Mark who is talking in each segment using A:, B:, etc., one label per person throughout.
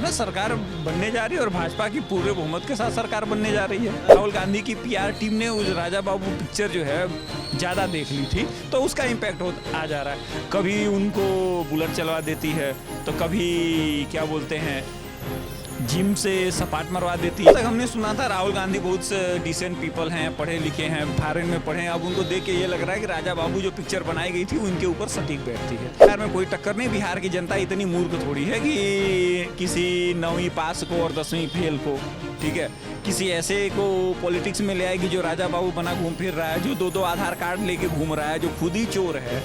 A: ना सरकार बनने जा रही है और भाजपा की पूरे बहुमत के साथ सरकार बनने जा रही है। राहुल गांधी की पीआर टीम ने उस राजा बाबू पिक्चर जो है ज़्यादा देख ली थी, तो उसका इम्पैक्ट आ जा रहा है। कभी उनको बुलेट चलवा देती है, तो कभी क्या बोलते हैं जिम से सपाट मरवा देती है। तक हमने सुना था राहुल गांधी बहुत डिसेंट पीपल हैं, पढ़े लिखे हैं, फॉरेन में पढ़े हैं। अब उनको देख के ये लग रहा है कि राजा बाबू जो पिक्चर बनाई गई थी वो इनके ऊपर सटीक बैठती है। बिहार में कोई टक्कर नहीं। बिहार की जनता इतनी मूर्ख थोड़ी है कि किसी 9वीं पास को और 10वीं फेल को, ठीक है, किसी ऐसे को पॉलिटिक्स में ले आएगी जो राजा बाबू बना घूम फिर रहा है, जो दो आधार कार्ड लेके घूम रहा है, जो खुद ही चोर है,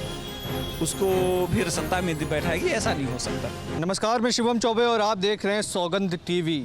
A: उसको फिर सत्ता में बैठाएगी। ऐसा नहीं हो सकता।
B: नमस्कार, मैं शिवम चौबे और आप देख रहे हैं सौगंध टीवी।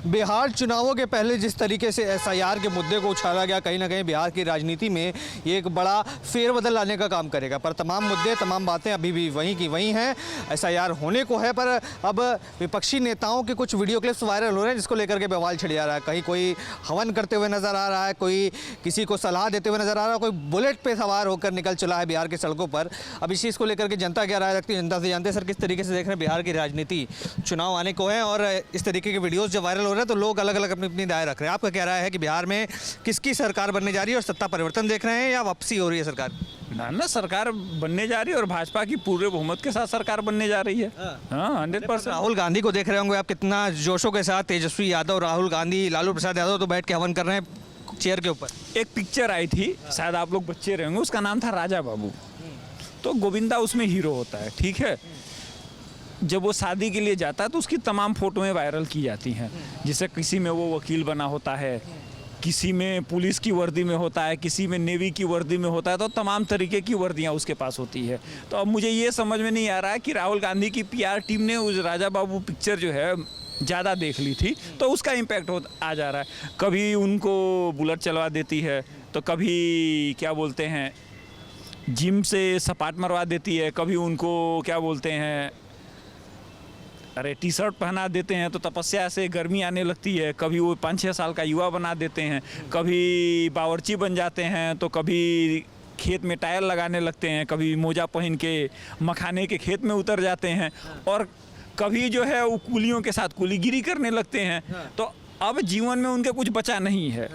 B: बिहार चुनावों के पहले जिस तरीके से एसआईआर के मुद्दे को उछाला गया, कहीं ना कहीं बिहार की राजनीति में ये एक बड़ा फेरबदल लाने का काम करेगा। पर तमाम मुद्दे, तमाम बातें अभी भी वहीं की वहीं हैं। एसआईआर होने को है, पर अब विपक्षी नेताओं के कुछ वीडियो क्लिप्स वायरल हो रहे हैं, जिसको लेकर के बवाल छिड़ जा रहा है। कहीं कोई हवन करते हुए नजर आ रहा है, कोई किसी को सलाह देते हुए नजर आ रहा है, कोई बुलेट पे सवार होकर निकल चला है बिहार की सड़कों पर। अब इस चीज़ को लेकर के जनता क्या राय रखती है, जनता से जानते हैं। सर, किस तरीके से देख रहे हैं बिहार की राजनीति? चुनाव आने को है और इस तरीके के वीडियोस जब वायरल हो रहे हैं तो लोग अलग अलग अपनी अपनी राय रख रहे हैं। आपका क्या राय है कि बिहार में किसकी सरकार बनने जा रही है और सत्ता परिवर्तन देख रहे हैं या वापसी हो रही है सरकार?
A: ना सरकार बनने जा रही है और भाजपा की पूरे बहुमत के साथ सरकार बनने जा रही है। हाँ, 100%।
B: राहुल गांधी को देख रहे होंगे आप, कितना जोशों के साथ तेजस्वी यादव, राहुल गांधी, लालू प्रसाद यादव तो बैठ के हवन कर रहे हैं चेयर के ऊपर।
A: एक पिक्चर आई थी, शायद आप लोग बच्चे रहेंगे, उसका नाम था राजा बाबू। तो गोविंदा उसमें हीरो होता है, ठीक है। जब वो शादी के लिए जाता है तो उसकी तमाम फोटोएं वायरल की जाती हैं, जिससे किसी में वो वकील बना होता है, किसी में पुलिस की वर्दी में होता है, किसी में नेवी की वर्दी में होता है। तो तमाम तरीके की वर्दियां उसके पास होती है। तो अब मुझे ये समझ में नहीं आ रहा है कि राहुल गांधी की पीआर टीम ने उस राजा बाबू पिक्चर जो है ज़्यादा देख ली थी, तो उसका इम्पैक्ट आ जा रहा है। कभी उनको बुलेट चलवा देती है, तो कभी क्या बोलते हैं जिम से सपाट मरवा देती है, कभी उनको क्या बोलते हैं अरे टी शर्ट पहना देते हैं तो तपस्या से गर्मी आने लगती है, कभी वो 5-6 साल का युवा बना देते हैं, कभी बावर्ची बन जाते हैं, तो कभी खेत में टायर लगाने लगते हैं, कभी मोजा पहन के मखाने के खेत में उतर जाते हैं, और कभी जो है वो कूलियों के साथ कूलीगिरी करने लगते हैं। तो अब जीवन में उनके कुछ बचा नहीं है।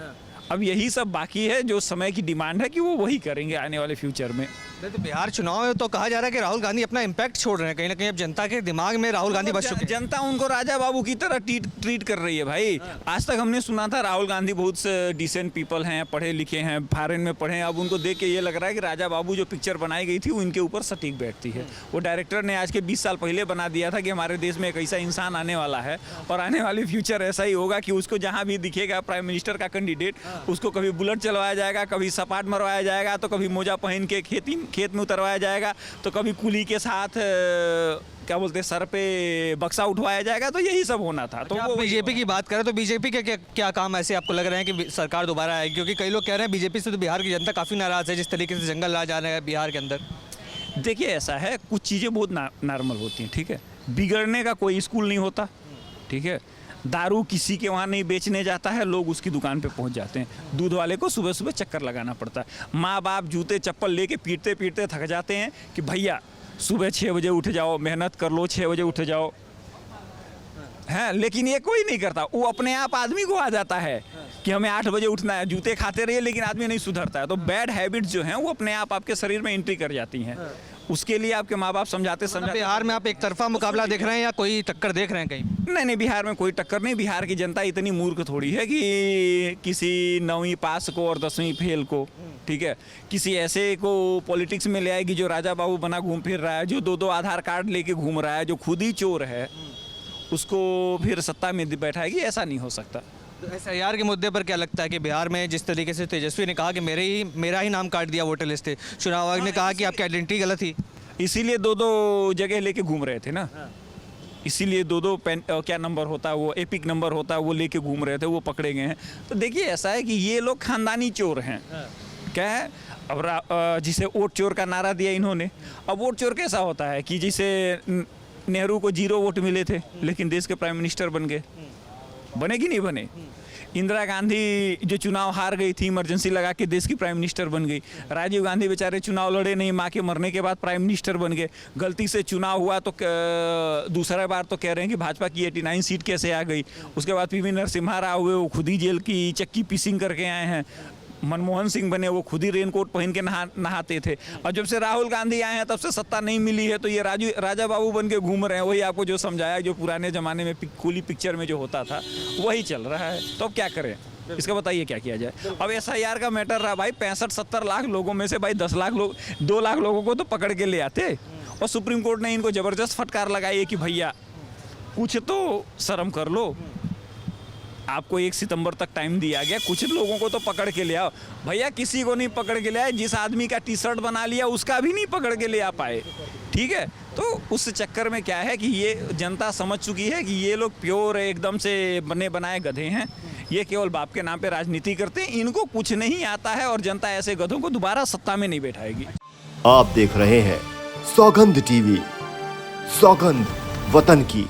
A: अब यही सब बाकी है, जो समय की डिमांड है कि वो वही करेंगे आने वाले फ्यूचर में।
B: तो बिहार चुनाव में तो कहा जा रहा है कि राहुल गांधी अपना इम्पैक्ट छोड़ रहे हैं, कहीं ना कहीं अब जनता के दिमाग में राहुल गांधी बस चुके हैं।
A: जनता उनको राजा बाबू की तरह ट्रीट कर रही है भाई। आज तक हमने सुना था राहुल गांधी बहुत डिसेंट पीपल हैं, पढ़े लिखे हैं, फॉरेन में पढ़े हैं। अब उनको देख के ये लग रहा है कि राजा बाबू जो पिक्चर बनाई गई थी वो इनके ऊपर सटीक बैठती है। वो डायरेक्टर ने आज के 20 साल पहले बना दिया था कि हमारे देश में एक ऐसा इंसान आने वाला है और आने वाली फ्यूचर ऐसा ही होगा कि उसको जहाँ भी दिखेगा प्राइम मिनिस्टर का कैंडिडेट, उसको कभी बुलेट चलवाया जाएगा, कभी सपाट मरवाया जाएगा, तो कभी मोजा पहन के खेत में उतरवाया जाएगा, तो कभी कुली के साथ क्या बोलते हैं सर पे बक्सा उठवाया जाएगा। तो यही सब होना था। तो वो
B: बीजेपी की बात करें तो बीजेपी के क्या काम ऐसे आपको लग रहे हैं कि सरकार दोबारा आएगी? क्योंकि कई लोग कह रहे हैं बीजेपी से तो बिहार की जनता काफ़ी नाराज़ है, जिस तरीके से जंगल राज आ रहे हैं बिहार के अंदर।
A: देखिए, ऐसा है, कुछ चीज़ें बहुत नॉर्मल होती हैं, ठीक है। बिगड़ने का कोई स्कूल नहीं होता, ठीक है। दारू किसी के वहाँ नहीं बेचने जाता है, लोग उसकी दुकान पे पहुँच जाते हैं। दूध वाले को सुबह सुबह चक्कर लगाना पड़ता है। माँ बाप जूते चप्पल लेके पीटते पीटते थक जाते हैं कि भैया सुबह 6 बजे उठ जाओ, मेहनत कर लो, 6 बजे उठ जाओ, है। लेकिन ये कोई नहीं करता। वो अपने आप आदमी को आ जाता है कि हमें 8 बजे उठना है। जूते खाते रहिए, लेकिन आदमी नहीं सुधरता है। तो बैड हैबिट्स जो हैं वो अपने आप आपके शरीर में एंट्री कर जाती हैं। उसके लिए आपके माँ बाप समझाते
B: बिहार में आप एक तरफा मुकाबला देख रहे हैं या कोई टक्कर देख रहे हैं कहीं?
A: नहीं, बिहार में कोई टक्कर नहीं। बिहार की जनता इतनी मूर्ख थोड़ी है कि किसी 9वीं पास को और 10वीं फेल को, ठीक है, किसी ऐसे को पॉलिटिक्स में ले आएगी जो राजा बाबू बना घूम फिर रहा है, जो दो आधार कार्ड लेके घूम रहा है, जो खुद ही चोर है, उसको फिर सत्ता में बैठाएगी। ऐसा नहीं हो सकता।
B: तो एसआईआर के मुद्दे पर क्या लगता है कि बिहार में जिस तरीके से तेजस्वी ने कहा कि मेरा ही नाम काट दिया वोटर लिस्ट से, चुनाव आयोग ने कहा कि आपकी आइडेंटिटी गलत थी,
A: इसीलिए दो जगह लेके घूम रहे थे ना। इसीलिए दो क्या नंबर होता है, वो एपिक नंबर होता है, वो लेके घूम रहे थे, वो पकड़े गए हैं। तो देखिए, ऐसा है कि ये लोग खानदानी चोर हैं। क्या है, अब जिसे वोट चोर का नारा दिया इन्होंने। अब वोट चोर कैसा होता है कि जिसे नेहरू को 0 वोट मिले थे लेकिन देश के प्राइम मिनिस्टर बन गए, बने कि नहीं बने? इंदिरा गांधी जो चुनाव हार गई थी, इमरजेंसी लगा के देश की प्राइम मिनिस्टर बन गई। राजीव गांधी बेचारे चुनाव लड़े नहीं, माँ के मरने के बाद प्राइम मिनिस्टर बन गए। गलती से चुनाव हुआ तो दूसरा बार तो कह रहे हैं कि भाजपा की 89 सीट कैसे आ गई। उसके बाद पीवी नरसिम्हा राव हुए, वो खुद ही जेल की चक्की पीसिंग करके आए हैं। मनमोहन सिंह बने, वो खुद ही रेनकोट पहन के नहाते थे। और जब से राहुल गांधी आए हैं तब से सत्ता नहीं मिली है, तो ये राजा बाबू बन के घूम रहे हैं। वही आपको जो समझाया, जो पुराने ज़माने में कूली पिक्चर में जो होता था वही चल रहा है। तो अब क्या करें, इसका बताइए क्या किया जाए। अब SIR का मैटर रहा भाई, 65-70 लाख लोगों में से भाई 10 लाख लोग, 2 लाख लोगों को तो पकड़ के ले आते, और सुप्रीम कोर्ट ने इनको ज़बरदस्त फटकार लगाई है कि भैया कुछ तो शर्म कर लो। आपको 1 सितंबर तक टाइम दिया गया, कुछ लोगों को तो पकड़ के ले आओ। भैया किसी को नहीं पकड़ के ले आए, जिस आदमी का टी-शर्ट बना लिया उसका भी नहीं पकड़ के ले आ पाए, ठीक है। तो उस चक्कर में क्या है कि ये जनता समझ चुकी है कि ये लोग प्योर एकदम से बने बनाए गधे हैं। ये केवल बाप के नाम पे राजनीति करते हैं, इनको कुछ नहीं आता है, और जनता ऐसे गधों को दोबारा सत्ता में नहीं बैठाएगी।
C: आप देख रहे हैं सौगंध टीवी, सौगंध वतन की।